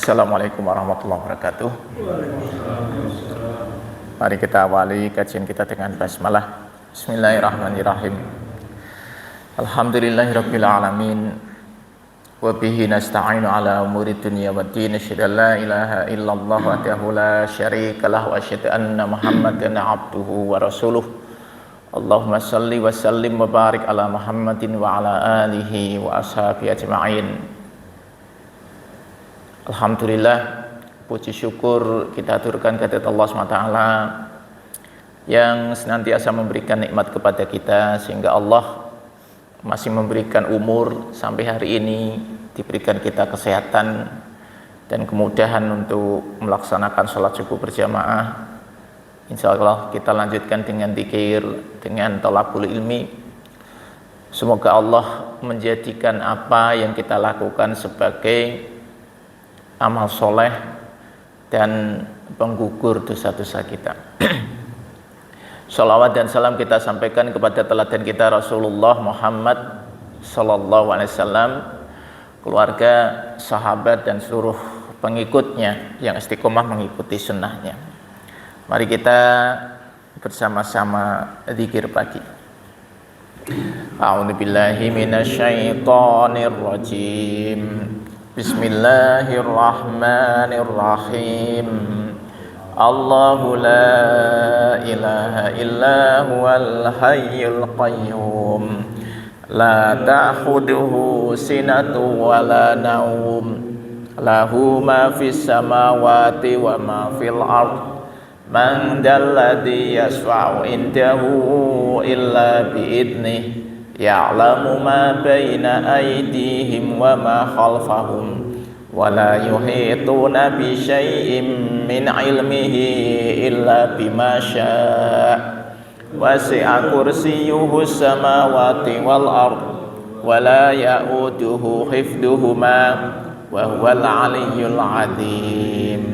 Assalamualaikum warahmatullahi wabarakatuh. Mari kita awali kajian kita dengan basmalah. Bismillahirrahmanirrahim. Alhamdulillahirabbil alamin. Wa bihi nasta'inu ala umuri dunya waddin. Asyhadu an la ilaha illallah wahdahu la syarika lahu wa asyhadu anna Muhammadan abduhu wa rasuluh. Allahumma shalli wa sallim wa barik ala Muhammadin wa ala alihi wa ashabihi ajma'in. Alhamdulillah, puji syukur kita aturkan kehadirat Allah SWT yang senantiasa memberikan nikmat kepada kita, sehingga Allah masih memberikan umur sampai hari ini, diberikan kita kesehatan dan kemudahan untuk melaksanakan sholat subuh berjamaah. Insya Allah kita lanjutkan dengan dzikir, dengan thalabul ilmi. Semoga Allah menjadikan apa yang kita lakukan sebagai amal soleh dan penggugur dosa-dosa kita. Shalawat dan salam kita sampaikan kepada teladan kita Rasulullah Muhammad sallallahu alaihi wasallam, keluarga, sahabat dan seluruh pengikutnya yang istiqomah mengikuti sunnahnya. Mari kita bersama-sama zikir pagi. A'udzubillahi minasyaitonir rajim. Bismillahirrahmanirrahim. Allahu la ilaha illa huwal hayyul qayyum. La ta'khudhuhu sinatun wa la nawm. Lahu ma fis samawati wa ma fil ardh. Man dalladzi yashfa'u indahu illa bi'idnihi. Ya'lamu ma baina aydihim wa ma khalfahum wa la yuhituna bi syai'in min ilmihi illa bima syaa' wasi'a kursiyyuhu samawati wal ard wa la ya'uduhu hifdhuhuma wa huwal 'aliyyul 'azim.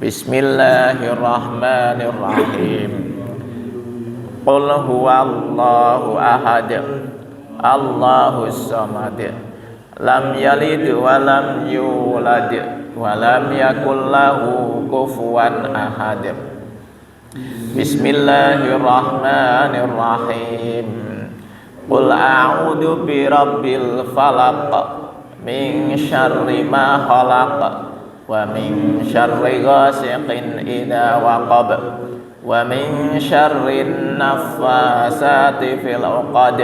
Bismillahirrahmanirrahim. Qul huwallahu ahad, Allahus samad, lam yalid wa lam yulad wa lam yakul lahu kufuwan ahad. Bismillahirrahmanirrahim. Qul a'udzu birabbil falaq, min syarri ma khalaq, wa min syarri ghasiqin idza waqab, wa min syarrin naffasati fil 'uqad,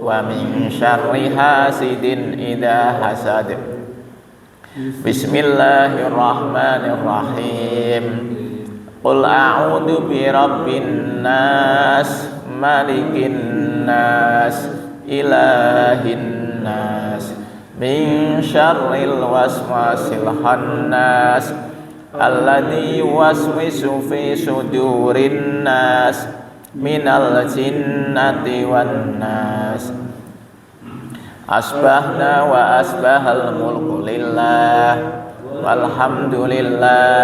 wa min syarri hasidin idza hasad. Bismillahirrahmanirrahim. Qul a'udzu birabbin nas, malikin nas, ilahin nas, min syarril waswasil khannas, alladzi yuwaswisu fi sudurin nas, minal jinnati wan nas. Asbahna wa asbahal mulku lillah, walhamdulillah,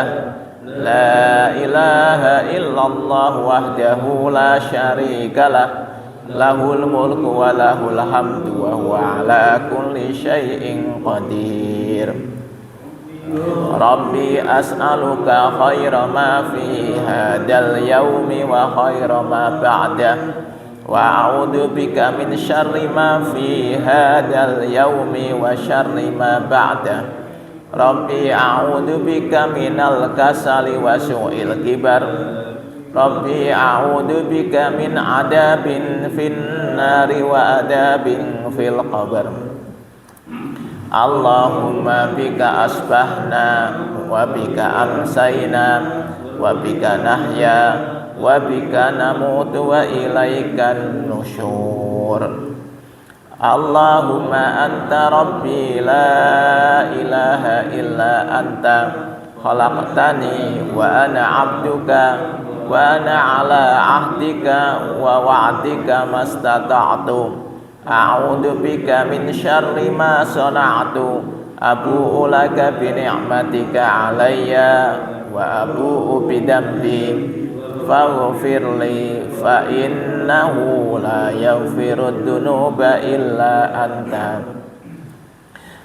la ilaha illallah wahdahu la syarikalah, lahul mulku wa lahul hamdu wa huwa ala kulli syai'in qadir. Rabbi as'aluka khaira ma fi hadal yaumi wa khaira ma ba'dah, wa a'udzu bika min syarri ma fi hadal yaumi wa syarri ma ba'dah. Rabbi a'udzu bika minal kasali wa su'il kibar. Rabbi a'udzu bika min adabin fin nari wa adabin fil qabr. Allahumma bika asbahna wa bika amsayna wa bika nahya wa bika namutu wa ilaikan nusyur. Allahumma anta rabbi la ilaha illa anta khalaqtani wa ana abduka wa ana ala ahdika wa wa'dika mastata'tu. A'udzu bika min syarri ma sana'tu, abu'u laka bi ni'matika 'alayya wa abu'u bi dambi, faghfirli fa innahu la yaghfirud dunuba illa anta.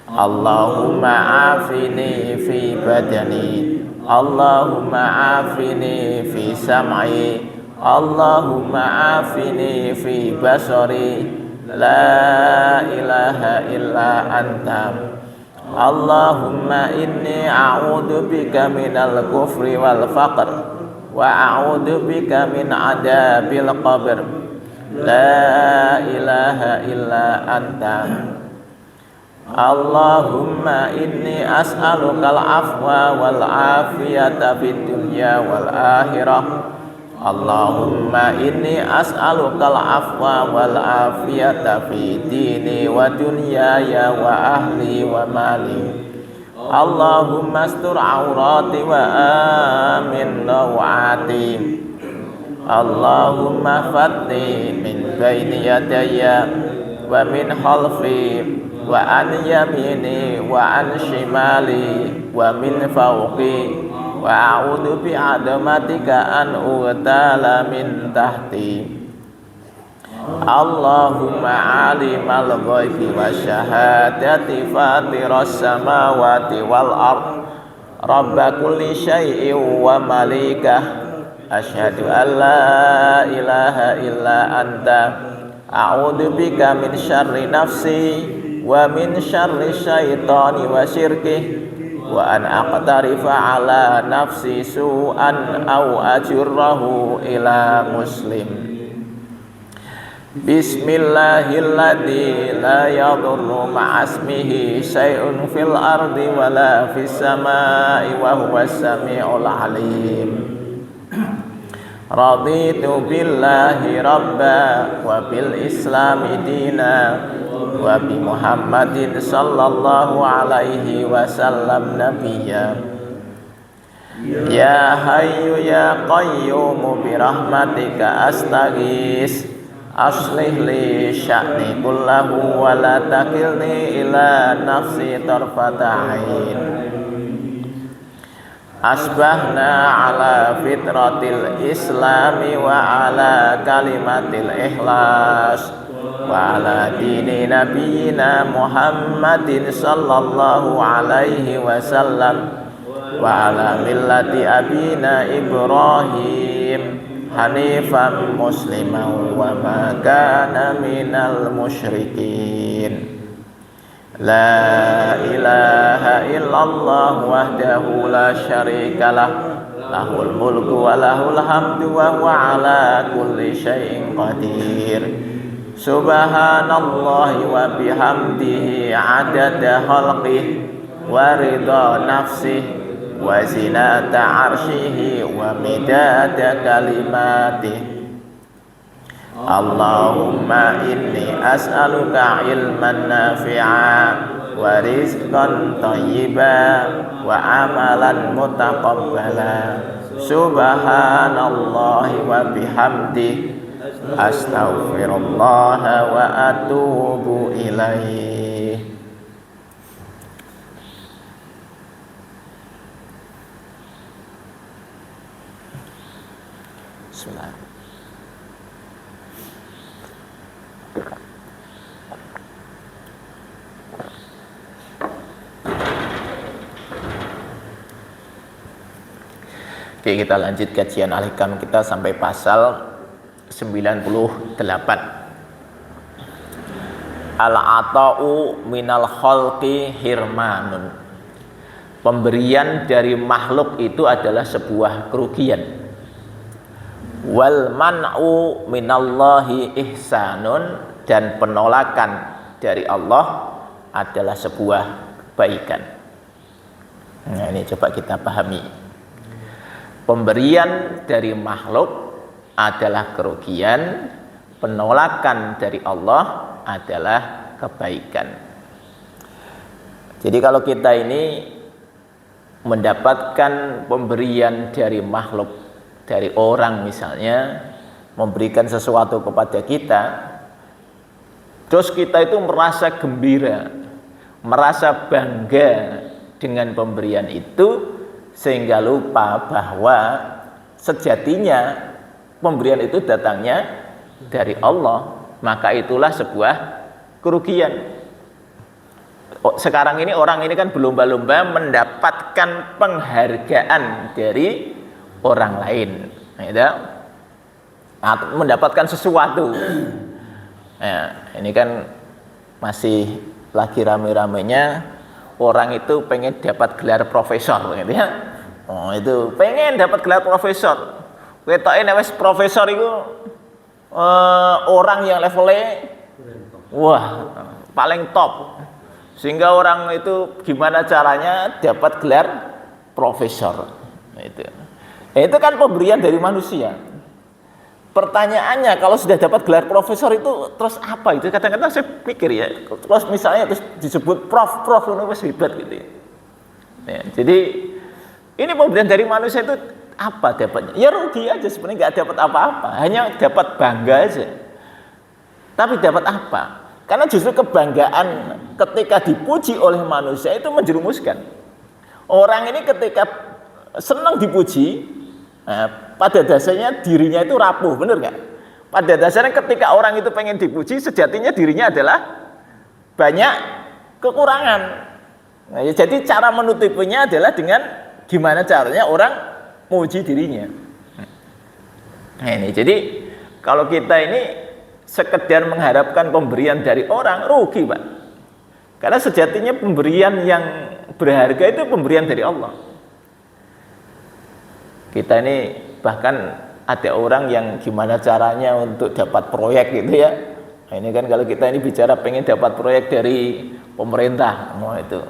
Allahumma afini fi badani, Allahumma afini fi sam'i, Allahumma afini fi basari, la ilaha illa anta. Allahumma inni a'udzu bika minal kufri wal faqr wa a'udzu bika min adzabil qabr, la ilaha illa anta. Allahumma inni as'alukal afwa wal afiyata fid dunya wal akhirah. Allahumma inni as'alukal afwa wal afiyata fi dini wa dunyaya wa ahli wa mali. Allahumma astur aurati wa amin rawati. Allahumma fatni min baini yadayya wa min khalfi wa an yamini wa an shimali wa min fawqi wa a'udzu bi 'azamatika an ughtala min tahti. Allahumma 'alimal ghaibi wasyahadati fatiras samawati wal ard rabba kulli syai'in wa malikah asyhadu an la ilaha illa anta a'udzu bika min syarri nafsi wa min syarri syaitani wa syirkih wa an aqtarifa ala nafsi su'an aw ajurrahu ila muslim. Bismillahilladzi la yadurru ma'asmihi syai'un fil ardi wala fis samai wa huwas samiul alim. Raditu billahi rabba wa bil islami dina wa bi Muhammadin sallallahu alaihi wasallam nabiyya. Ya hayyu ya qayyum bi rahmatika astaghis aslih li sya'ni kullahu wa la takilni ila nafsi tarfata ain. Asbahna ala fitratil islami wa ala kalimatil ikhlas wa ala dini nabiyina Muhammadin sallallahu alaihi wasallam wa ala millati abina Ibrahim hanifan musliman wa ma kana minal musyrikin. La ilaha illallah wahdahu la syarikalah lahul mulku wa lahul hamdu wa huwa ala kulli syai'in qadir. Subhanallahi wa bihamdihi adada khalqih wa ridha nafsih wa zinata arshihi wa midada kalimatih. Allahumma inni as'aluka ilman nafi'a wa rizqan thayyiba wa amalan mutaqabbala. Subhanallahi wa bihamdihi astaghfirullah wa atubu ilaih. Bismillahirrahmanirrahim. Oke, kita lanjut kajian al-hikam kita sampai pasal 98. Al-ata'u minal khalqi hirmanun. Pemberian dari makhluk itu adalah sebuah kerugian. Wal man'u minallahi ihsanun, dan penolakan dari Allah adalah sebuah kebaikan. Nah, ini coba kita pahami. Pemberian dari makhluk adalah kerugian, penolakan dari Allah adalah kebaikan. Jadi kalau kita ini mendapatkan pemberian dari makhluk, dari orang misalnya, memberikan sesuatu kepada kita, terus kita itu merasa gembira, merasa bangga dengan pemberian itu, sehingga lupa bahwa sejatinya pemberian itu datangnya dari Allah, maka itulah sebuah kerugian. sekarang ini orang ini kan berlomba-lomba mendapatkan penghargaan dari orang lain, ya, atau mendapatkan sesuatu. Nah, ini kan masih lagi rame-ramenya orang itu pengen dapat gelar profesor, gitu ya. Oh, itu pengen dapat gelar profesor. Ketoknya wis profesor itu orang yang levelnya wah paling top, sehingga orang itu gimana caranya dapat gelar profesor. Itu kan pemberian dari manusia. Pertanyaannya, kalau sudah dapat gelar profesor itu terus apa itu? Kadang-kadang saya pikir ya, terus misalnya terus disebut prof itu wis hebat gitu ya. Jadi ini pemberian dari manusia itu apa dapatnya? Ya rugi aja sebenarnya, nggak dapat apa-apa, hanya dapat bangga aja. Tapi dapat apa? Karena justru kebanggaan ketika dipuji oleh manusia itu menjerumuskan. Orang ini ketika senang dipuji, pada dasarnya dirinya itu rapuh, benar nggak? Pada dasarnya ketika orang itu pengen dipuji, sejatinya dirinya adalah banyak kekurangan. Nah, ya, jadi cara menutupinya adalah dengan gimana caranya orang memuji dirinya. Nah, ini jadi kalau kita ini sekedar mengharapkan pemberian dari orang, rugi, Pak. Karena sejatinya pemberian yang berharga itu pemberian dari Allah. Kita ini bahkan ada orang yang gimana caranya untuk dapat proyek gitu ya. Nah, ini kan kalau kita ini bicara pengen dapat proyek dari pemerintah, itu.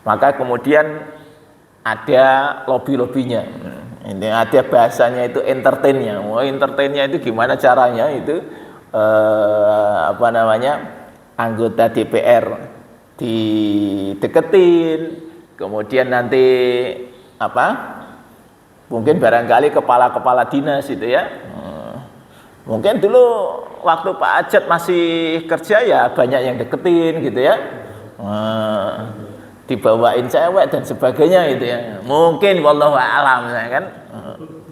Maka kemudian ada lobby-lobbynya. Ini ada bahasanya itu entertainnya. Entertainnya itu gimana caranya itu anggota DPR dideketin, kemudian nanti mungkin barangkali kepala-kepala dinas itu ya. Mungkin dulu waktu Pak Ajat masih kerja ya banyak yang deketin gitu ya. Dibawain cewek dan sebagainya gitu ya. Mungkin wallahu a'lam kan.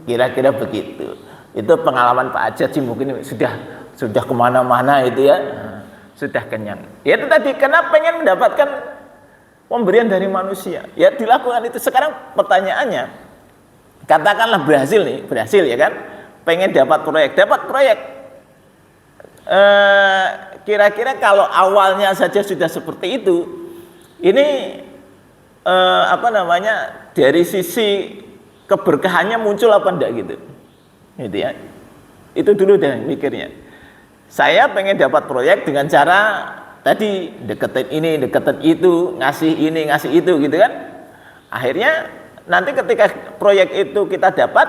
Kira-kira begitu. Itu pengalaman Pak Ajat sih, mungkin sudah kemana-mana itu ya. Sudah kenyang. Ya itu tadi, karena pengen mendapatkan pemberian dari manusia. Ya dilakukan itu. Sekarang pertanyaannya, katakanlah berhasil ya kan, pengen dapat proyek. Kira-kira kalau awalnya saja sudah seperti itu, ini dari sisi keberkahannya muncul apa enggak gitu ya. Itu dulu deh mikirnya. Saya pengen dapat proyek dengan cara tadi deketin ini, deketin itu, ngasih ini, ngasih itu gitu kan. Akhirnya nanti ketika proyek itu kita dapat,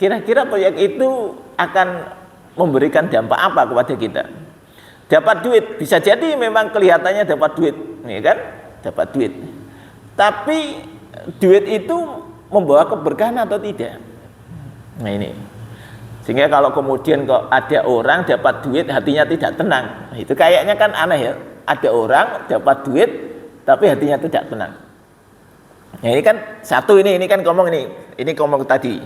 kira-kira proyek itu akan memberikan dampak apa kepada kita? Dapat duit, bisa jadi memang kelihatannya dapat duit, nih kan? Dapat duit. Tapi duit itu membawa keberkahan atau tidak? Nah ini. Sehingga kalau kemudian kok ada orang dapat duit hatinya tidak tenang, nah, itu kayaknya kan aneh ya. Ada orang dapat duit tapi hatinya tidak tenang. Nah, ini kan satu ini kan ngomong ini ngomong tadi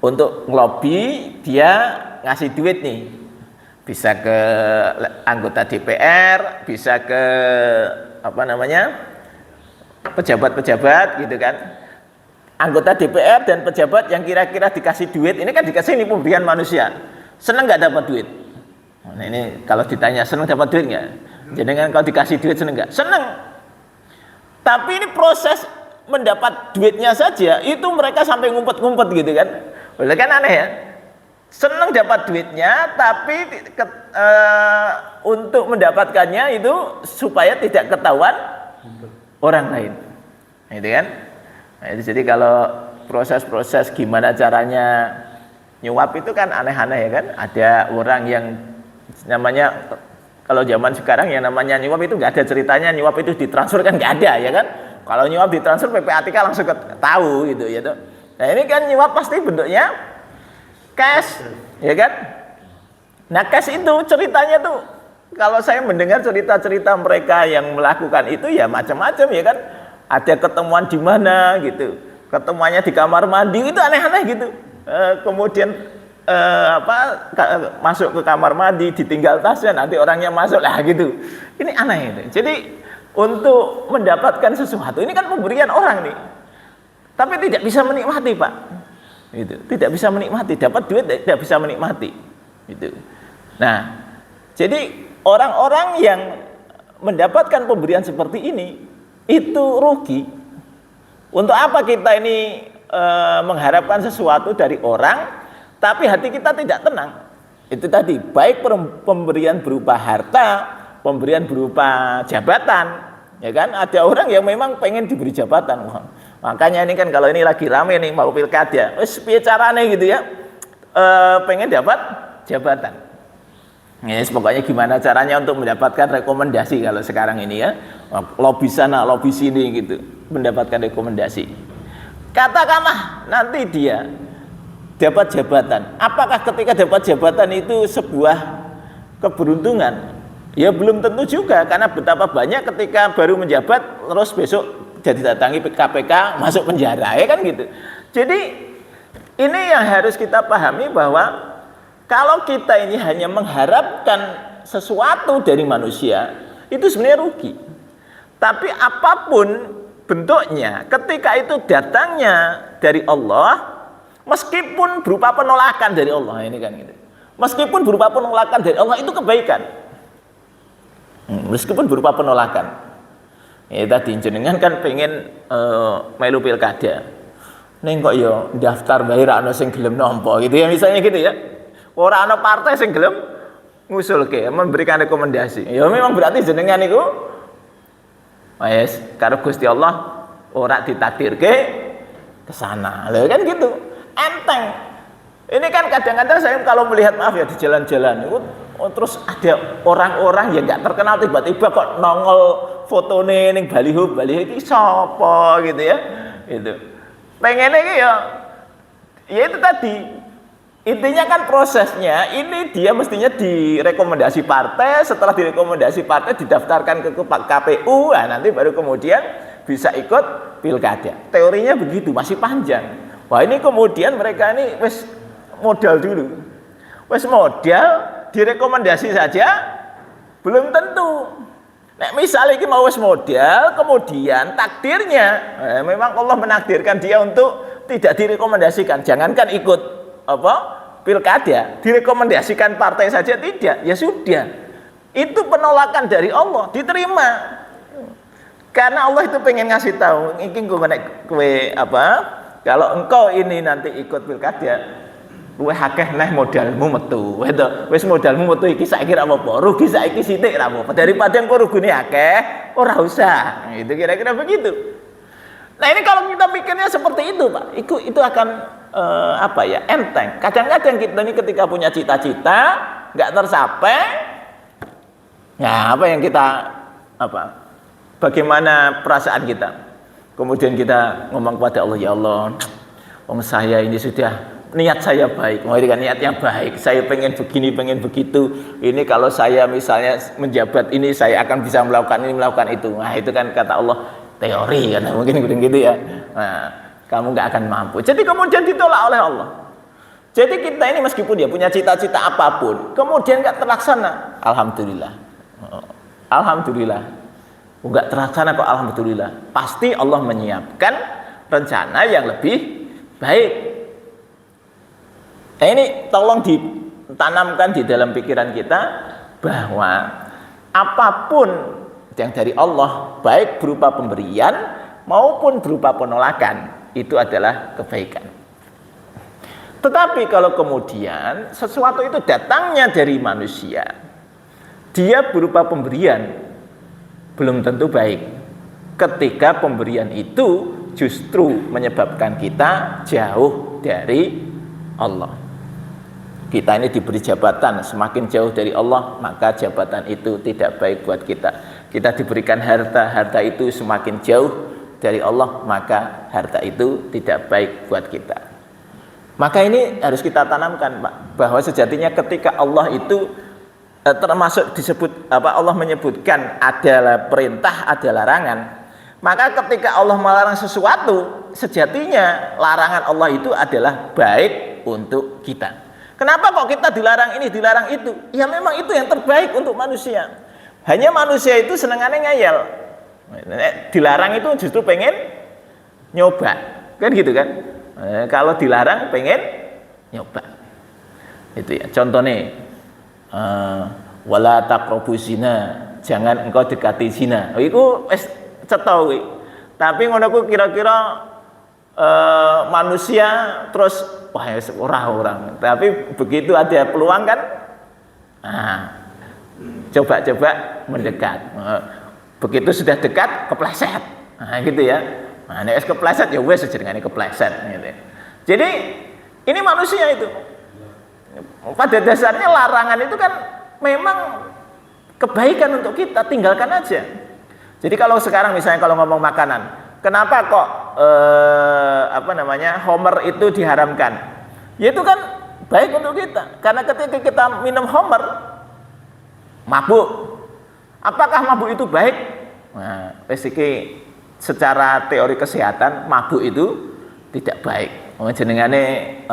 untuk ngelobi dia ngasih duit nih, bisa ke anggota DPR, bisa ke pejabat-pejabat gitu kan. Anggota DPR dan pejabat yang kira-kira dikasih duit, ini kan dikasih ini pemberian manusia. Senang nggak dapat duit? Nah, ini kalau ditanya senang dapat duit nggak? Jadi kan kalau dikasih duit senang nggak? Senang. Tapi ini proses mendapat duitnya saja itu mereka sampai ngumpet-ngumpet gitu kan. Boleh kan aneh ya? Senang dapat duitnya tapi untuk mendapatkannya itu supaya tidak ketahuan orang lain. Nah, itu kan? Nah, jadi kalau proses-proses gimana caranya nyuap itu kan aneh-aneh ya kan. Ada orang yang namanya kalau zaman sekarang yang namanya nyuap itu nggak ada ceritanya nyuap itu ditransfer kan nggak ada ya kan. Kalau nyuap ditransfer PPATK langsung tahu gitu ya tuh. Nah ini kan nyuap pasti bentuknya cash ya kan. Nah cash itu ceritanya tuh kalau saya mendengar cerita-cerita mereka yang melakukan itu ya macam-macam ya kan. Ada ketemuan di mana gitu, ketemuannya di kamar mandi itu aneh-aneh gitu. Kemudian masuk ke kamar mandi ditinggal tasnya, nanti orangnya masuk lah gitu. Ini aneh itu. Jadi untuk mendapatkan sesuatu. Ini kan pemberian orang nih. Tapi tidak bisa menikmati, Pak. Itu, tidak bisa menikmati, dapat duit tidak bisa menikmati. Itu. Nah, jadi orang-orang yang mendapatkan pemberian seperti ini itu rugi. Untuk apa kita ini mengharapkan sesuatu dari orang tapi hati kita tidak tenang? Itu tadi, baik pemberian berupa harta, pemberian berupa jabatan, ya kan? Ada orang yang memang pengen diberi jabatan. Makanya ini kan kalau ini lagi rame nih mau pilkada, wis piye carane gitu ya, pengen dapat jabatan. Yes, pokoknya gimana caranya untuk mendapatkan rekomendasi kalau sekarang ini ya, lobby sana, lobby sini gitu, mendapatkan rekomendasi. Katakanlah nanti dia dapat jabatan. Apakah ketika dapat jabatan itu sebuah keberuntungan? Ya belum tentu juga, karena betapa banyak ketika baru menjabat terus besok jadi datangi KPK masuk penjara, ya kan gitu. Jadi ini yang harus kita pahami, bahwa kalau kita ini hanya mengharapkan sesuatu dari manusia, itu sebenarnya rugi. Tapi apapun bentuknya, ketika itu datangnya dari Allah, meskipun berupa penolakan dari Allah, ini kan gitu. Meskipun berupa penolakan dari Allah itu kebaikan. Meskipun berupa penolakan. Ya tadi jenengan kan pengen melu pilkada. Ning kok ya daftar bae ra ono sing gelem nampa gitu ya, misalnya gitu ya. Ora ana partai sing gelem ngusulke, memberikan rekomendasi. Ya memang berarti jenengan niku wis karo Gusti Allah ora ditakdirke ke sana. Lha kan gitu. Enteng. Ini kan kadang-kadang saya kalau melihat, maaf ya, di jalan-jalan itu terus ada orang-orang yang nggak terkenal tiba-tiba kok nongol fotone ning baliho iki sapa gitu ya. Itu. Pengennya ya itu tadi. Intinya kan prosesnya ini dia mestinya direkomendasi partai, setelah direkomendasi partai didaftarkan ke KPU, nah nanti baru kemudian bisa ikut pilkada. Teorinya begitu, masih panjang. Wah ini kemudian mereka ini wes modal dulu, wes modal direkomendasi saja belum tentu. Nek misalnya ini mau wes modal, kemudian takdirnya memang Allah menakdirkan dia untuk tidak direkomendasikan, jangankan ikut pilkada, direkomendasikan partai saja tidak, ya sudah, itu penolakan dari Allah, diterima. Karena Allah itu pengen ngasih tahu, iki kowe kalau engkau ini nanti ikut pilkada, luwih akeh neh modalmu metu. Wis modalmu metu iki saiki ra apa-apa, rugi saiki sithik ra apa-apa. Daripada engko rugine akeh, ora usah. Itu kira-kira begitu. Nah, ini kalau kita pikirnya seperti itu, Pak, itu akan enteng. Kadang-kadang kita ini ketika punya cita-cita nggak tercapai, nah apa yang kita bagaimana perasaan kita? Kemudian kita ngomong kepada Allah, ya Allah, saya ini sudah niat saya baik, mau kan niatnya baik, saya pengen begini, pengen begitu. Ini kalau saya misalnya menjabat ini, saya akan bisa melakukan ini, melakukan itu. Nah itu kan kata Allah teori kan, mungkin gitu ya. Nah, kamu nggak akan mampu. Jadi kemudian ditolak oleh Allah. Jadi kita ini meskipun dia punya cita-cita apapun, kemudian nggak terlaksana, alhamdulillah, alhamdulillah. Enggak terlaksana kok, alhamdulillah. Pasti Allah menyiapkan rencana yang lebih baik. Nah ini tolong ditanamkan di dalam pikiran kita bahwa apapun yang dari Allah, baik berupa pemberian maupun berupa penolakan, itu adalah kebaikan. Tetapi kalau kemudian sesuatu itu datangnya dari manusia, dia berupa pemberian, belum tentu baik. Ketika pemberian itu justru menyebabkan kita jauh dari Allah. Kita ini diberi jabatan, semakin jauh dari Allah, maka jabatan itu tidak baik buat kita. Kita diberikan harta, harta itu semakin jauh dari Allah, maka harta itu tidak baik buat kita. Maka ini harus kita tanamkan, Pak, bahwa sejatinya ketika Allah itu termasuk disebut Allah menyebutkan adalah perintah, ada larangan. Maka ketika Allah melarang sesuatu, sejatinya larangan Allah itu adalah baik untuk kita. Kenapa kok kita dilarang ini, dilarang itu? Ya memang itu yang terbaik untuk manusia. Hanya manusia itu senengannya ngayal. Dilarang itu justru pengen nyoba, kan gitu kan? Kalau dilarang pengen nyoba. Itu ya. Contohnya wala taqrabu zina, jangan engkau dekati zina. Iku wis cetha kuwi. Tapi ngono ku kira-kira manusia terus wah orang. Tapi begitu ada peluang kan, coba-coba mendekat. Begitu sudah dekat kepleset, gitu ya. Nek kepleset ya wes jenengane kepleset. Gitu. Jadi ini manusia itu. Pada dasarnya larangan itu kan memang kebaikan untuk kita, tinggalkan aja. Jadi kalau sekarang misalnya kalau ngomong makanan, kenapa kok Homer itu diharamkan? Ya itu kan baik untuk kita. Karena ketika kita minum Homer, mabuk. Apakah mabuk itu baik? Nah, basically secara teori kesehatan mabuk itu tidak baik. Jenengane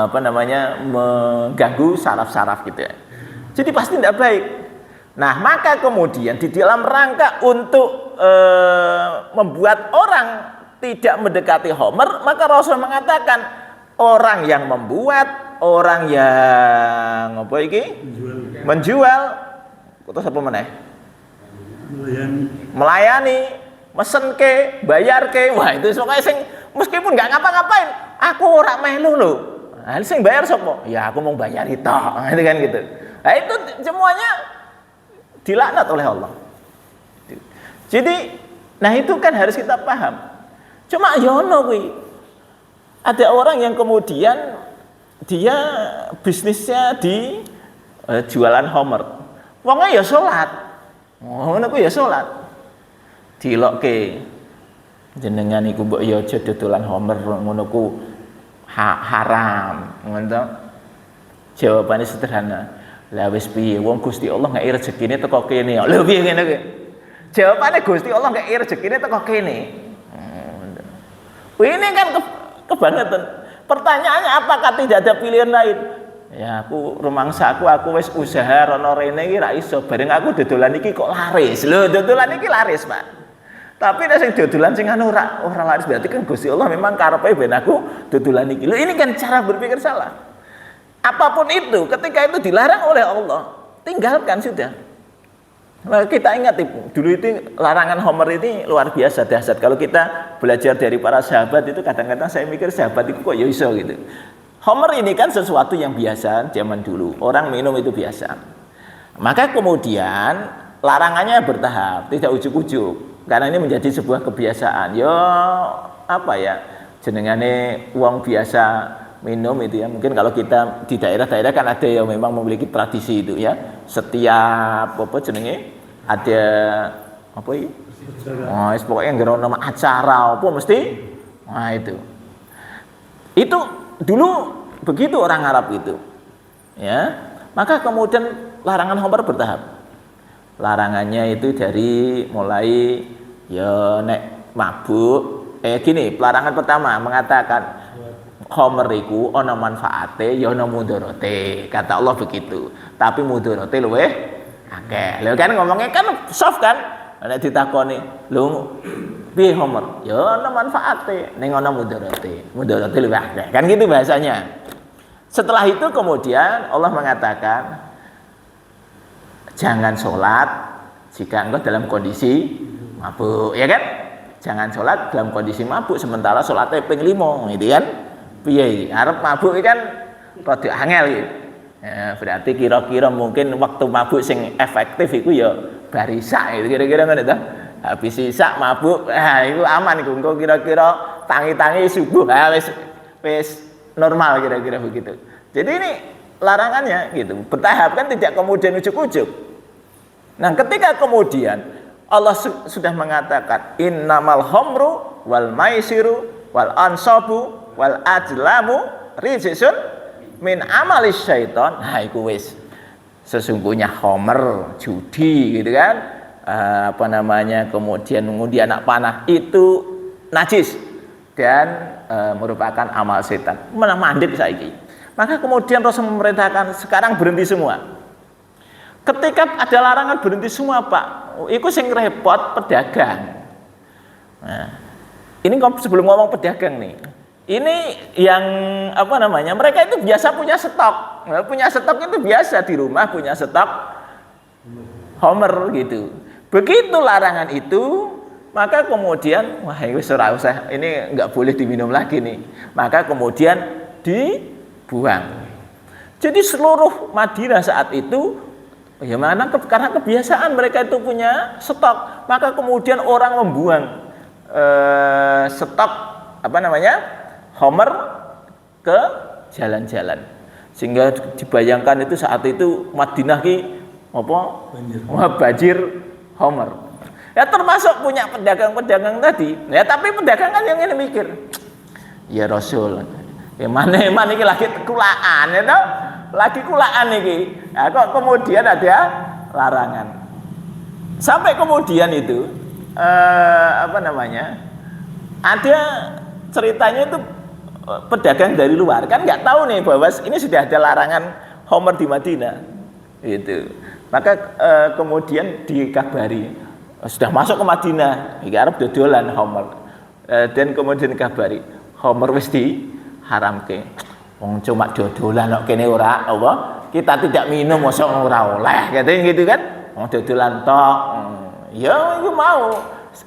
mengganggu saraf-saraf gitu ya. Jadi pasti tidak baik. Nah, maka kemudian di dalam rangka untuk membuat orang tidak mendekati Homer, maka Rasul mengatakan orang yang membuat, orang yang menjual, terus apa meneh? Melayani, mesen ke, bayar ke, wah itu soalnya sing meskipun nggak ngapa-ngapain, aku orang melu loh. Nah, sing bayar sapa? Ya aku mau bayar itu, itu kan gitu. Nah itu semuanya dilaknat oleh Allah. Jadi, nah itu kan harus kita paham. Cuma yono kuwi. Ada orang yang kemudian dia bisnisnya di jualan Homer. Wongnya ya salat. Ngono ku ya salat. Dilokke jenengan iku mbok ya aja dodolan Homer ngono ku haram. Ngono. Jawabane sederhana. Lah wis piye wong Gusti Allah ngeki rezekine teko kene. Lho piye ngene kuwi? Jawabane Gusti Allah ngeki rezekine teko kene. Ini kan kebangetan. Pertanyaannya apakah tidak ada pilihan lain? Ya aku rumangsa aku wis usaha rono rene iki ra iso. Bareng aku dodolan iki kok laris. Lho dodolan iki laris, Pak. Tapi nek sing dodolan sing anu ora laris berarti kan Gusti Allah memang karepe ben aku dodolan iki. Lho ini kan cara berpikir salah. Apapun itu ketika itu dilarang oleh Allah, tinggalkan sudah. Nah, kita ingat dulu itu larangan Homer ini luar biasa dahsyat. Kalau kita belajar dari para sahabat itu kadang-kadang saya mikir sahabat itu kok ya iso gitu. Homer ini kan sesuatu yang biasa zaman dulu. Orang minum itu biasa. Maka kemudian larangannya bertahap, tidak ujuk-ujuk. Karena ini menjadi sebuah kebiasaan. Yo apa ya? Jenengane uang biasa minum itu ya. Mungkin kalau kita di daerah-daerah kan ada yang memang memiliki tradisi itu ya. Setiap apa jenenge ada apa ini? Oh, pokoknya nggak nama acara apa mesti. Nah itu dulu begitu orang Arab itu, ya. Maka kemudian larangan Homer bertahap. Larangannya itu dari mulai ya nek mabuk. Gini, pelarangan pertama mengatakan Homer iku ana manfaate ya ana mudharate. Kata Allah begitu. Tapi mudharate luweh akeh. Lha kan ngomongnya kan soft kan? Nek ditakoni, "Lho, piye Homer?" Ya ana manfaate, ning ana mudharate. Mudharate luweh akeh. Kan gitu bahasanya. Setelah itu kemudian Allah mengatakan jangan sholat jika engkau dalam kondisi mabuk, ya kan? Jangan sholat dalam kondisi mabuk sementara sholatnya ping 5, gitu kan? Piye? Arep mabuk kan rada angel gitu. Ya, berarti kira-kira mungkin waktu mabuk sing efektif itu ya barisa gitu kira-kira ngono ta. Habis isak mabuk, itu aman iku. Engko kira-kira tangi-tangi subuh, wis normal kira-kira begitu. Jadi ini larangannya gitu. Bertahap kan tidak kemudian ujuk-ujuk. Nah, ketika kemudian Allah sudah mengatakan innamal khamru wal maisiru wal ansabu wal ajlamu rijsun min amalis syaiton. Nah, iku wis sesungguhnya khamr, judi gitu kan. Kemudian mengundi anak panah itu najis dan merupakan amal setan. Mana mandip saiki. Maka kemudian Rasul memerintahkan sekarang berhenti semua. Ketika ada larangan berhenti semua, Pak. Iku sing repot pedagang. Nah, ini sebelum ngomong pedagang nih. Ini yang apa namanya? Mereka itu biasa punya stok. Nah, punya stok itu biasa di rumah punya stok homer gitu. Begitu larangan itu, maka kemudian wah ini usah, ini nggak boleh diminum lagi nih. Maka kemudian dibuang. Jadi seluruh Madinah saat itu ya mana karena kebiasaan mereka itu punya stok, maka kemudian orang membuang stok apa namanya? Homer ke jalan-jalan. Sehingga dibayangkan itu saat itu Madinah ki apa? Banjir homer. Ya termasuk punya pedagang-pedagang tadi. Ya tapi pedagang kan yang ini mikir, ya Rasul, ya mana iki lagi kulaan ya toh? Lagi kulaan iki. Nah, kok kemudian ada larangan. Sampai kemudian itu apa namanya? Ada ceritanya itu pedagang dari luar kan nggak tahu nih bahwa ini sudah ada larangan homer di Madinah itu. Maka kemudian dikabari sudah masuk ke Madinah iki arep dodolan homer, dan kemudian dikabari homer wis diharamke. Wong cuma dodolan kok kene ora apa kita tidak minum mosok ora oleh katanya gitu kan. Wong dodolan tok. Ya itu mau.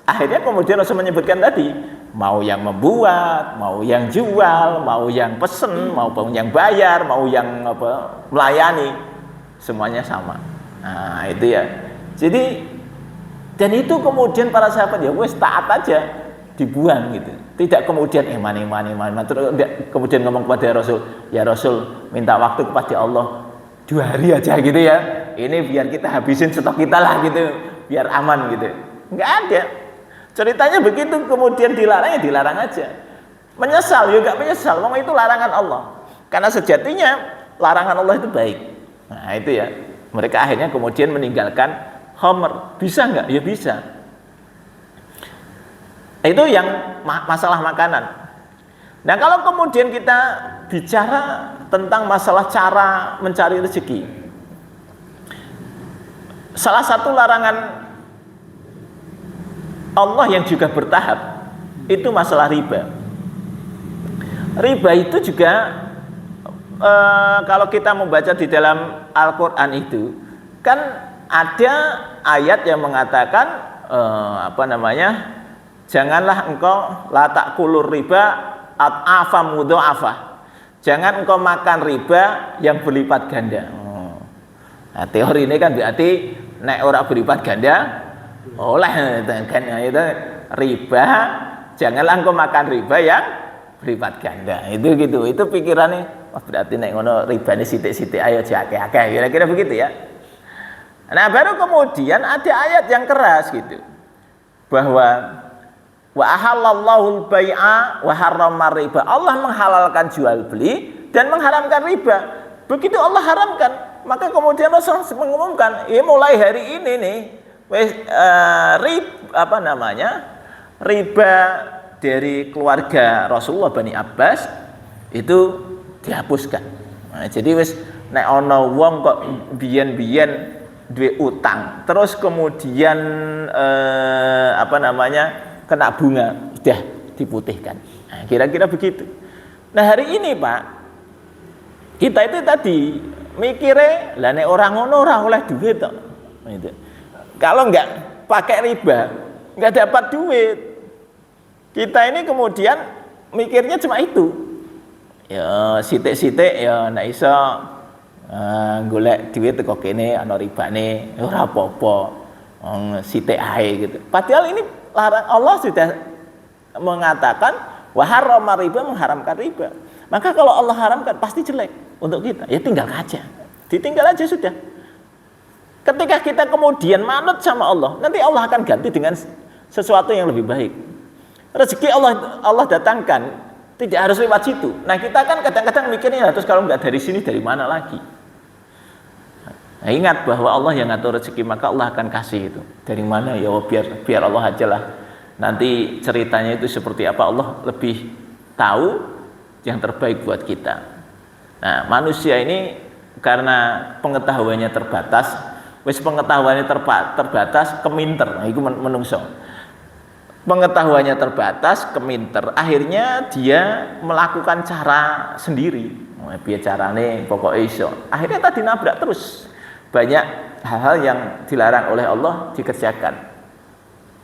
Akhirnya kemudian Rasul menyebutkan tadi, mau yang membuat, mau yang jual, mau yang pesen, maupun yang bayar, mau yang apa melayani, semuanya sama. Nah, itu ya. Jadi dan itu kemudian para sahabat ya wes taat aja, dibuang gitu. Tidak kemudian mani terus kemudian ngomong kepada Rasul, ya Rasul minta waktu kepada Allah 2 hari aja gitu ya. Ini biar kita habisin stok kita lah gitu, biar aman gitu. Enggak ada. Ceritanya begitu kemudian dilarang ya dilarang aja. Menyesal juga menyesal, wong itu larangan Allah. Karena sejatinya larangan Allah itu baik. Nah, itu ya. Mereka akhirnya kemudian meninggalkan homer. Bisa enggak? Ya bisa. Itu yang masalah makanan. Nah, kalau kemudian kita bicara tentang masalah cara mencari rezeki. Salah satu larangan Allah yang juga bertahap itu masalah riba. Riba itu juga kalau kita membaca di dalam Al-Quran itu kan ada ayat yang mengatakan apa namanya, janganlah engkau la ta'kulur riba at'afa mudha'afa. Jangan engkau makan riba yang berlipat ganda. Nah, teori ini kan berarti nek ora berlipat ganda oleh kan itu riba, janganlah engkau makan riba yang berlipat ganda. Itu gitu. Itu pikirannya berarti nek ngono ribane sithik-sithik ayo akeh-akeh. Kira-kira begitu ya. Nah, baru kemudian ada ayat yang keras gitu. Bahwa wa ahallallahu al-bai'a wa harrama riba. Allah menghalalkan jual beli dan mengharamkan riba. Begitu Allah haramkan, maka kemudian Rasul mengumumkan, ya mulai hari ini nih riba dari keluarga Rasulullah Bani Abbas itu dihapuskan. Nah, jadi wis nek ana wong kok biyen-biyen duwe utang, terus kemudian kena bunga, sudah diputihkan. Nah, kira-kira begitu. Nah, hari ini Pak, kita itu tadi mikire lah nek ora ngono ora oleh duit tok. Gitu. Kalau enggak pakai riba, enggak dapat duit. Kita ini kemudian mikirnya cuma itu. Ya sithik-sithik ya nek iso golek duit teko kene ana ribane ora apa-apa. Sithik ae gitu. Padahal ini larang, Allah sudah mengatakan wa harrama riba, mengharamkan riba. Maka kalau Allah haramkan pasti jelek untuk kita. Ya tinggal aja. Ditinggal aja sudah. Ketika kita kemudian manut sama Allah, nanti Allah akan ganti dengan sesuatu yang lebih baik. Rezeki Allah datangkan, tidak harus lewat situ. Nah, kita kan kadang-kadang mikirnya terus kalau nggak dari sini dari mana lagi? Nah, ingat bahwa Allah yang ngatur rezeki, maka Allah akan kasih itu. Dari mana ya? Biar Allah aja lah. Nanti ceritanya itu seperti apa, Allah lebih tahu yang terbaik buat kita. Nah, manusia ini karena pengetahuannya terbatas, pengetahuannya terbatas, keminter. Nah, itu menungso. pengetahuannya terbatas, keminter, akhirnya dia melakukan cara sendiri. Biar carane pokok iso. Akhirnya tadi nabrak terus. Banyak hal-hal yang dilarang oleh Allah dikerjakan.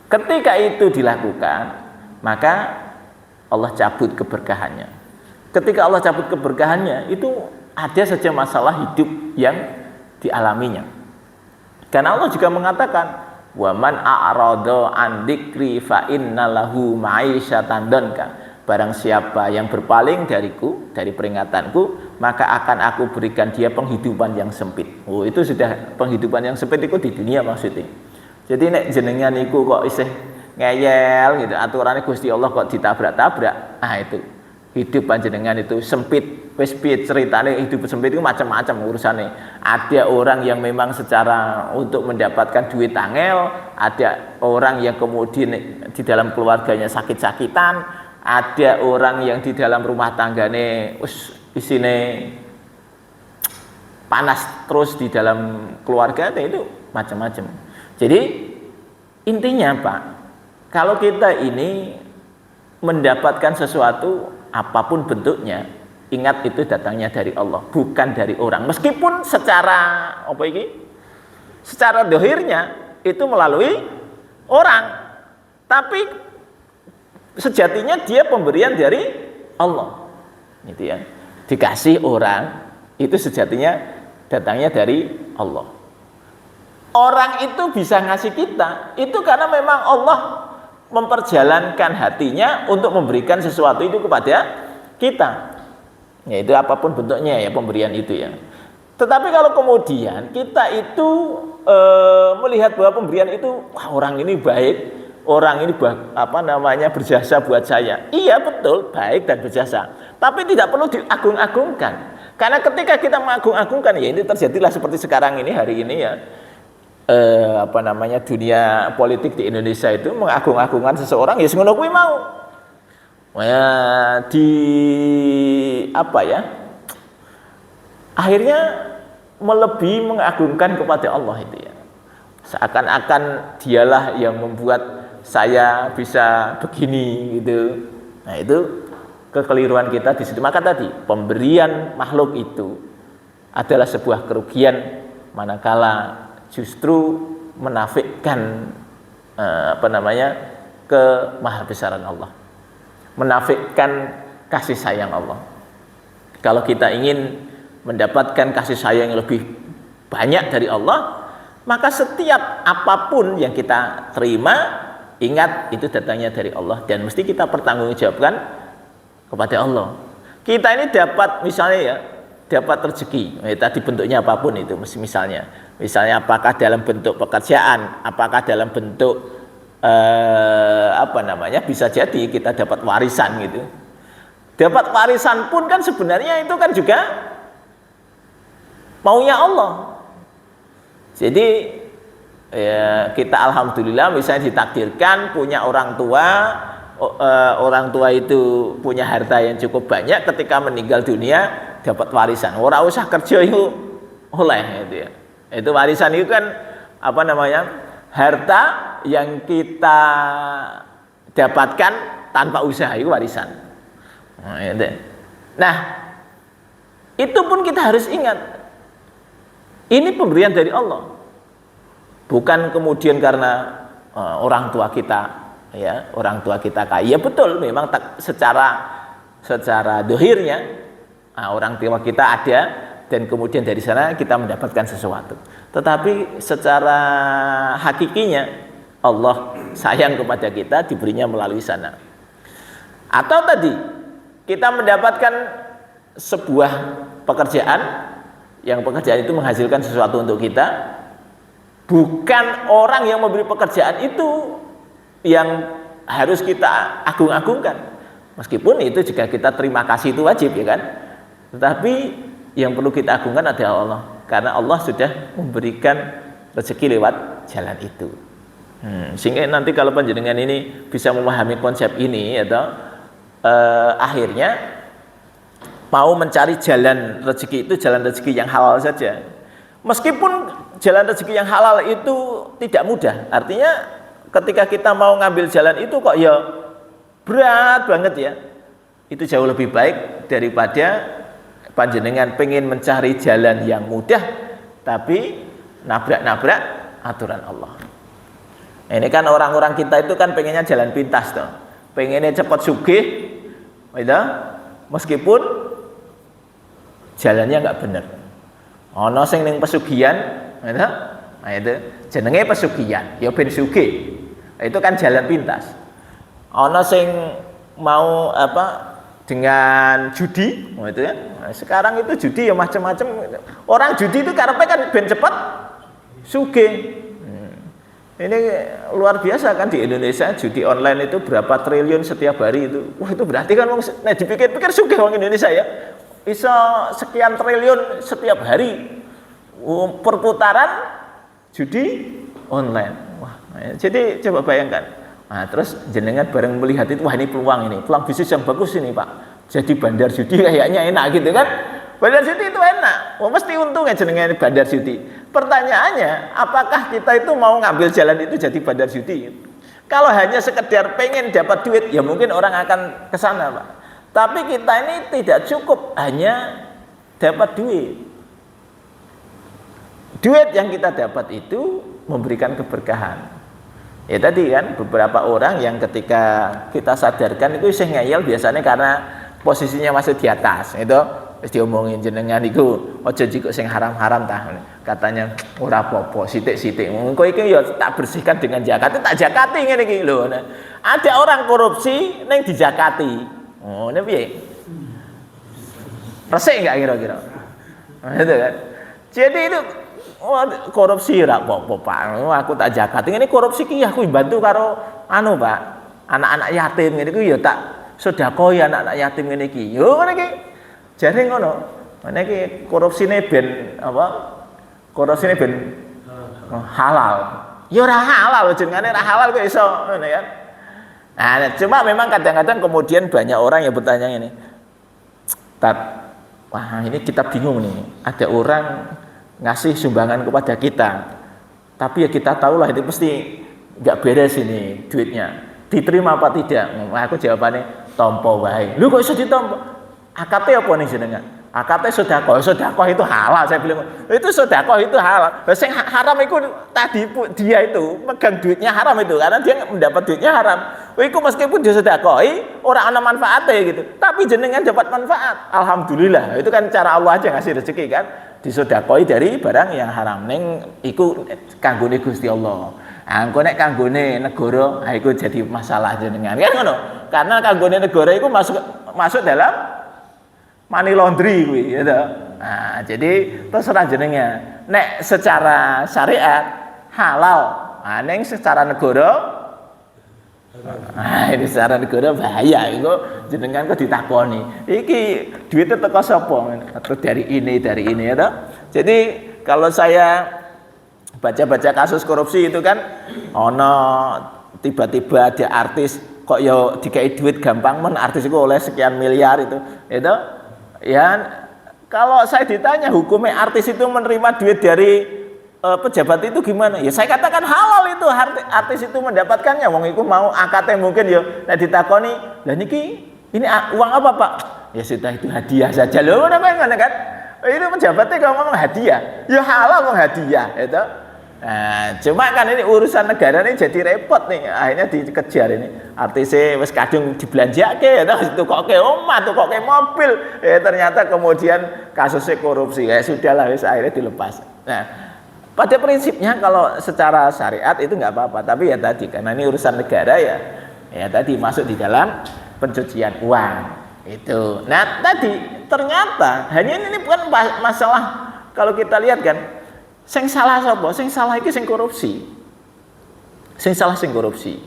Ketika itu dilakukan, maka Allah cabut keberkahannya. Ketika Allah cabut keberkahannya, itu ada saja masalah hidup yang dialaminya. Karena Allah juga mengatakan, wa man a'rada an dzikri fa innalahu ma'isyatan danka. Barang siapa yang berpaling dariku, dari peringatanku, maka akan aku berikan dia penghidupan yang sempit. Oh, itu sudah penghidupan yang sempit itu di dunia maksudnya. Jadi nek jenengan niku kok isih ngeyel gitu, aturannya Gusti Allah kok ditabrak-tabrak. Ah, itu hidup panjenengan itu sempit. Wis piye ceritane hidup sempit itu macam-macam urusannya. Ada orang yang memang secara untuk mendapatkan duit angel, ada orang yang kemudian di dalam keluarganya sakit-sakitan, ada orang yang di dalam rumah tanggane isine panas terus di dalam keluarga, itu macam-macam. Jadi intinya Pak, kalau kita ini mendapatkan sesuatu apapun bentuknya, ingat itu datangnya dari Allah, bukan dari orang. Meskipun secara secara dohirnya itu melalui orang, tapi sejatinya dia pemberian dari Allah, gitu ya. Dikasih orang itu sejatinya datangnya dari Allah. Orang itu bisa ngasih kita itu karena memang Allah memperjalankan hatinya untuk memberikan sesuatu itu kepada kita. Ya, itu apapun bentuknya ya pemberian itu ya. Tetapi kalau kemudian kita itu melihat bahwa pemberian itu, wah, orang ini baik, orang ini berjasa buat saya. Iya betul, baik dan berjasa. Tapi tidak perlu diagung-agungkan. Karena ketika kita mengagung-agungkan, ya ini terjadilah seperti sekarang ini, hari ini ya. Dunia politik di Indonesia itu mengagung-agungkan seseorang, ya ngono kuwi mau. Akhirnya melebihi mengagungkan kepada Allah itu ya. Seakan-akan dialah yang membuat saya bisa begini gitu. Nah, itu kekeliruan kita di situ. Maka tadi pemberian makhluk itu adalah sebuah kerugian manakala justru menafikkan kemahabesaran Allah, menafikkan kasih sayang Allah. Kalau kita ingin mendapatkan kasih sayang yang lebih banyak dari Allah, maka setiap apapun yang kita terima, ingat itu datangnya dari Allah dan mesti kita pertanggungjawabkan kepada Allah. Kita ini dapat misalnya ya, dapat rezeki, tadi bentuknya apapun itu, misalnya apakah dalam bentuk pekerjaan, apakah dalam bentuk bisa jadi kita dapat warisan gitu. Dapat warisan pun kan sebenarnya itu kan juga maunya Allah. Jadi ya, kita alhamdulillah misalnya ditakdirkan punya orang tua itu punya harta yang cukup banyak, ketika meninggal dunia dapat warisan. Ora usah kerja itu oleh itu ya. Itu warisan itu kan harta yang kita dapatkan tanpa usaha, itu warisan. Nah, itu pun kita harus ingat. Ini pemberian dari Allah. Bukan kemudian karena orang tua kita kaya. Betul, memang secara dohirnya orang tua kita ada dan kemudian dari sana kita mendapatkan sesuatu. Tetapi secara hakikinya Allah sayang kepada kita, diberinya melalui sana. Atau tadi kita mendapatkan sebuah pekerjaan, yang pekerjaan itu menghasilkan sesuatu untuk kita, bukan orang yang memberi pekerjaan itu yang harus kita agung-agungkan. Meskipun itu juga kita terima kasih, itu wajib ya kan. Tetapi yang perlu kita agungkan adalah Allah, karena Allah sudah memberikan rezeki lewat jalan itu. Sehingga nanti kalau panjenengan ini bisa memahami konsep ini, atau akhirnya mau mencari jalan rezeki itu jalan rezeki yang halal saja. Meskipun jalan rezeki yang halal itu tidak mudah, artinya ketika kita mau ngambil jalan itu kok ya berat banget ya. Itu jauh lebih baik daripada panjenengan pengen mencari jalan yang mudah tapi nabrak-nabrak aturan Allah. Ini kan orang-orang kita itu kan pengennya jalan pintas toh. Pengennya cepat sugih, gitu. Meskipun jalannya nggak bener. Ono sing ning pesugihan, gitu. Nah itu jenenge pesugihan, ya ben sugih. Itu kan jalan pintas. Ono sing mau apa dengan judi, itu ya. Nah, sekarang itu judi ya macam-macam. Orang judi itu karepnya kan ben cepet sugih. Ini luar biasa kan di Indonesia judi online itu berapa triliun setiap hari itu. Wah itu berarti kan nah dipikir-pikir sugih orang Indonesia ya. Bisa sekian triliun setiap hari perputaran judi online. Wah, jadi coba bayangkan. Nah, terus jenengan bareng melihat itu, wah ini peluang bisnis yang bagus ini Pak. Jadi bandar judi kayaknya enak gitu kan. Bandar judi itu enak, mesti untungnya jenengan bandar judi. Pertanyaannya, apakah kita itu mau ngambil jalan itu jadi bandar judi? Kalau hanya sekedar pengen dapat duit, ya mungkin orang akan ke sana, Pak. Tapi kita ini tidak cukup hanya dapat duit. Duit yang kita dapat itu memberikan keberkahan. Ya tadi kan beberapa orang yang ketika kita sadarkan itu isih ngeyel biasanya karena posisinya masih di atas, itu wis diomongin jenengan iku aja jikuk sing haram-haram tah. Katanya ora apa-apa, sithik-sithik. Engko iki ya tak bersihkan dengan zakat, tak zakati ngene iki lho. Ada orang korupsi ning dijakati. Oh, ini piye? Resik enggak kira-kira? Itu kan. Jadi itu korupsi ra apa-apa, Pak. Aku tak zakati. Ini korupsi ki aku bantu karo anu, Pak. Anak-anak yatim ngene iki ya tak sedekah anak-anak yatim ngene iki. Yo ngene iki. Jare ngono. Ngene iki korupsine ben apa? Korupsine ben halal. Ya ora halal jenengane ora halal kok iso ngene kan. Nah, cuma memang kadang-kadang kemudian banyak orang yang bertanya ini. Wah, ini kita bingung nih. Ada orang ngasih sumbangan kepada kita. Tapi ya kita tahulah itu pasti enggak beres ini duitnya. Diterima apa tidak? Aku jawabannya tompo wae. Lu kok iso ditompo? Akate apa nih jenengan? Akate sedekah. Sedekah itu halal, saya bilang. Itu sedekah itu halal. Sing haram itu tadi dia itu megang duitnya haram itu karena dia mendapat duitnya haram. Iku meskipun dia sedekahi ora ana manfaatnya gitu. Tapi jenengan dapat manfaat. Alhamdulillah. Itu kan cara Allah aja ngasih rezeki kan. Disedekahi dari barang yang haram ning iku kanggone Gusti Allah. Engko nek kanggone negara, iku jadi masalah jenengan. Kan ngono. Karena kanggone negara iku masuk dalam money laundry kuwi gitu. Nah, jadi terserah jenengan. Nek secara syariat halal, ning secara negara ini secara negara bahaya iku jenengan kok ditakoni. Iki duitnya teko sapa? Terus dari ini ya toh. Jadi kalau saya baca-baca kasus korupsi itu kan ono tiba-tiba ada artis kok ya dikai duit gampang men artis itu oleh sekian miliar itu ya kalau saya ditanya hukumnya artis itu menerima duit dari pejabat itu gimana ya saya katakan halal itu artis itu mendapatkannya wong iku mau akate mungkin ya nek ditakoni lah niki ini uang apa Pak ya sudah itu hadiah saja loh ngono kan itu pejabatnya kalau ngomong hadiah ya halal wong hadiah itu. Nah, cuma kan ini urusan negara ini jadi repot nih. Akhirnya dikejar ini. Artisnya wis kadung dibelanjake ya itu kok ke omah, tuh kok ke mobil. Ternyata kemudian kasusnya korupsi. Ya sudahlah wis akhirnya dilepas. Nah, pada prinsipnya kalau secara syariat itu nggak apa-apa, tapi ya tadi karena ini urusan negara ya tadi masuk di dalam pencucian uang. Itu. Nah, tadi ternyata hanya ini bukan masalah kalau kita lihat kan sing salah sapa? Sing salah iki sing korupsi. Sing salah sing korupsi.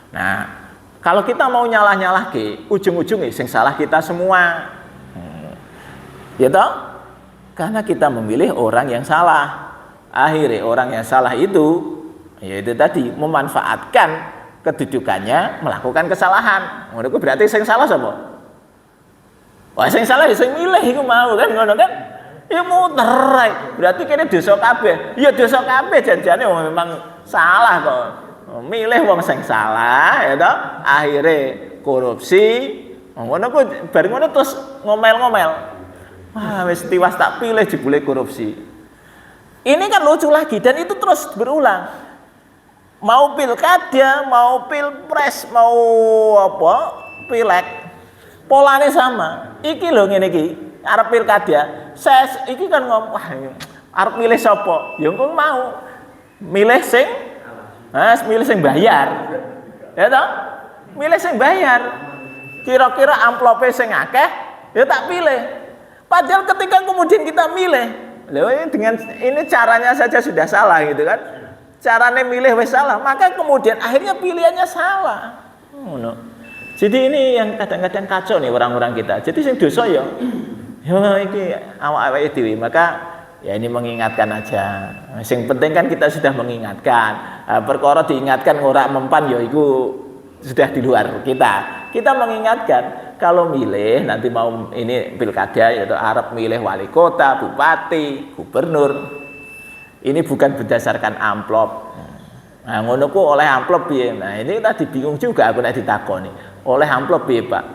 Nah, kalau kita mau nyalah-nyalahke, ujung-ujungnya sing salah kita semua. Ya toh? Karena kita memilih orang yang salah. Akhirnya orang yang salah itu yaitu tadi memanfaatkan kedudukannya melakukan kesalahan. Ngono berarti sing salah sapa? Wah, sing salah sing milih iku mau kan ngono kan? Ya muter. Berarti kene dosa kabeh. Ya dosa kabeh janjane memang salah kok. milih wong sing salah ya toh, akhire korupsi. Ngono ku bareng ngono terus ngomel-ngomel. Wah, wis tiwas tak pilih jebule korupsi. Ini kan lucu lagi dan itu terus berulang. Mau pilkada, mau pilpres, mau apa? Pileg. Polane sama. Iki lho ngene iki, arep pilkada. Saya iki kan ngomong, wah, arep milih sapa? Ya engko mau milih sing milih sing bayar. Ya toh? Milih sing bayar. Kira-kira amplope sing akeh, ya tak pilih. Padahal ketika kemudian kita milih, dengan ini caranya saja sudah salah gitu kan. Caranya milih wis salah, maka kemudian akhirnya pilihannya salah. Jadi ini yang kadang-kadang kacau nih orang-orang kita. Jadi sing dosa ya iki awak-awake dhewe. Maka ya ini mengingatkan aja. Sing penting kan kita sudah mengingatkan. Perkara diingatkan ora mempan ya iku sudah di luar kita. Kita mengingatkan kalau milih nanti mau ini pilkada yaitu Arab milih wali kota, bupati, gubernur. Ini bukan berdasarkan amplop. Nah, ngono ku oleh amplop piye? Nah, ini tadi bingung juga aku nek ditakoni. Oleh amplop piye, Pak?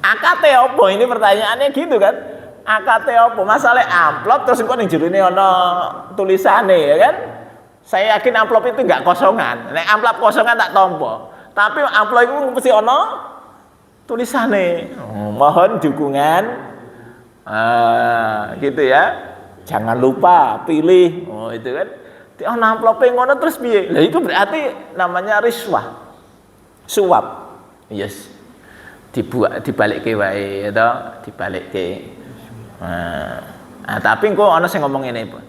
AKT apa? Ini pertanyaannya gitu kan. AKT apa? Masalah amplop terus engko ning jerone ana tulisane ya kan? Saya yakin amplop itu enggak kosongan. Nek amplop kosongan tak tompo. Tapi amplop itu mesti ana tulisane. Mohon dukungan. Gitu ya. Jangan lupa pilih. Oh, itu kan. Di ana amplope ngono terus piye? Lah itu berarti namanya riswah. Suap. Yes. Dibalikke wae to, dibalikke. Tapi engko ana sing ngomong ngene, Pak.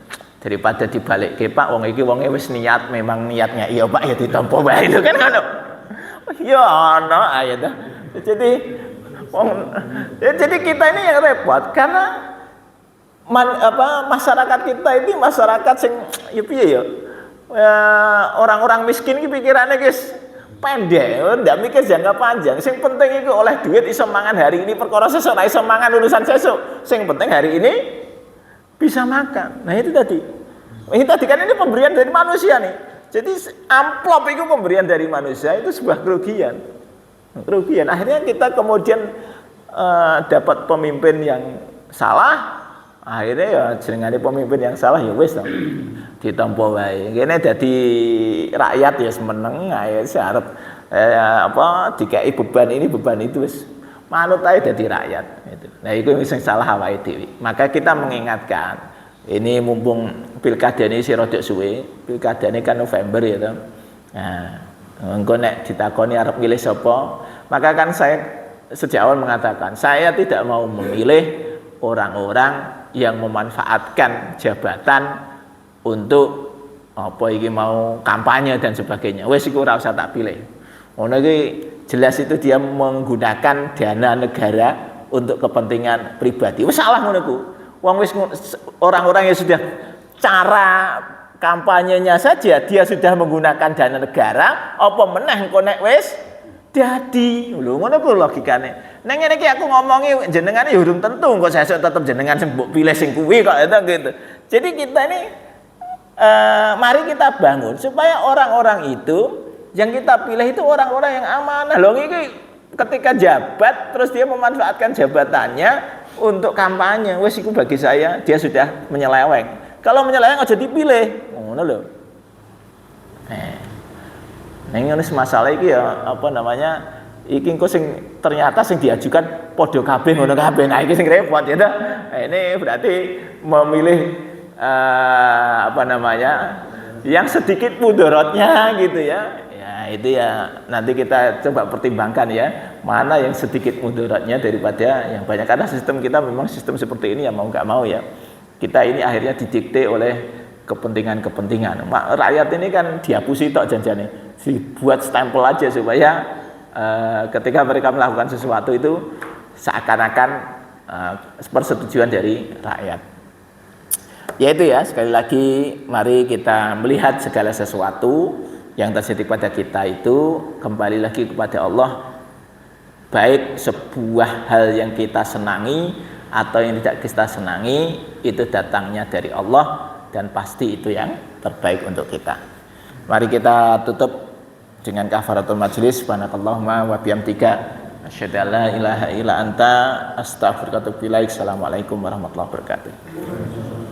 Daripada dibalikke, Pak, wong iki wonge wis niat, memang niatnya iya, Pak, ya ditampa wae itu kan ngono. Ya ana ayo dah. Jadi kita ini yang repot karena masyarakat kita ini masyarakat sing ya piye ya. Orang-orang miskin iki pikirane guys pendek, ndak mikir jangka panjang. Sing penting iku oleh duit iso mangan hari ini perkara sesuk ora iso mangan urusan sesuk. Sing penting hari ini bisa makan. Nah itu tadi. Ini tadi kan ini pemberian dari manusia nih. Jadi amplop itu pemberian dari manusia itu sebuah kerugian. Kerugian. Akhirnya kita kemudian dapat pemimpin yang salah. Akhirnya ya jenengane pemimpin yang salah ya wis to. Ditampa wae. Kene dadi rakyat ya semeneng ae arep dikai beban ini beban itu wis manut ae dadi rakyat gitu. Nah iku sing salah awake dhewe. Maka kita mengingatkan ini mumpung pilkada ini sih rodok suwe, pilkada ini kan November ya toh. Nah, engko nek ditakoni arep milih sapa, maka kan saya sejak awal mengatakan saya tidak mau memilih orang-orang yang memanfaatkan jabatan untuk apa iki mau kampanye dan sebagainya. Wes iku ora usah tak pilih. Ngono iki jelas itu dia menggunakan dana negara untuk kepentingan pribadi. Wes salah ngono iku. Wong wis orang-orang yang sudah cara kampanyenya saja dia sudah menggunakan dana negara, apa meneh engko nek wis dadi. Lho ngono ku logikane. Neng ngene iki aku ngomongi jenengane ya urung tentu kok sesuk tetep jenengan sing mbok pilih sing kuwi kok gitu. Jadi kita ini mari kita bangun supaya orang-orang itu yang kita pilih itu orang-orang yang amanah. Lho iki ketika jabat terus dia memanfaatkan jabatannya untuk kampanye, wes iku bagi saya dia sudah menyeleweng. Kalau menyeleweng aja dipilih. Ngono lho. Ning ngene masalah iki ya apa namanya? Iki engko sing ternyata sing diajukan padha kabeh ngono kabeh. Nah iki sing repot ya. Ini berarti memilih apa namanya? Yang sedikit mudorotnya gitu ya. Ya itu ya nanti kita coba pertimbangkan ya. Mana yang sedikit mudorotnya daripada yang banyak. Karena sistem kita memang sistem seperti ini ya mau nggak mau ya. Kita ini akhirnya didikte oleh kepentingan-kepentingan. Rakyat ini kan dihapusi tok janjane. Dibuat stempel aja supaya ketika mereka melakukan sesuatu itu seakan-akan persetujuan dari rakyat. Yaitu ya sekali lagi mari kita melihat segala sesuatu yang terjadi pada kita itu kembali lagi kepada Allah. Baik sebuah hal yang kita senangi atau yang tidak kita senangi itu datangnya dari Allah dan pasti itu yang terbaik untuk kita. Mari kita tutup dengan kafaratul majlis. Subhanakallahumma wa bihamdika asyhadu an la ilaha illa anta astaghfiruka wa atubu ilaik. Assalamualaikum warahmatullahi wabarakatuh.